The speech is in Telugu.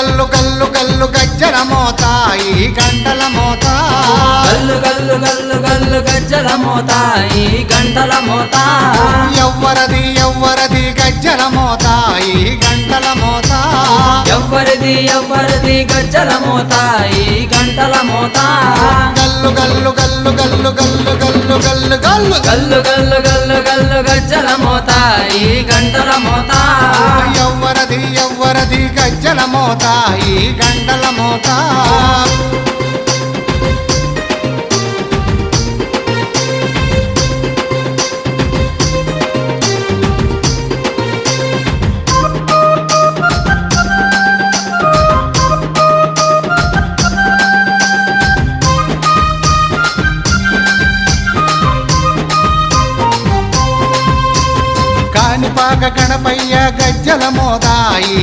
గల్లు గల్లు గల్లు గజ్జల మోత ఈ గంటల మోత గల్లు గల్లు గల్లు గల్లు గజ్జల మోత ఈ గంటల మోత ఎవ్వరది ఎవ్వరది గజ్జల మోత ఈ గంటల మోత ఎవ్వరిది ఎవ్వరిది గజ్జల మోత ఈ గంటల మోత గల్లు గల్లు గల్లు గల్లు గల్లు గల్లు గల్లు గల్లు గల్లు గల్లు గల్లు గల్లు గజ్జల మోత ఈ గంటల మోత ఎవ్వరది ఎవ్వరది గజ్జల మోత ఈ గంటల మోత కానిపాక గణపయ్య గజ్జల మోత ఈ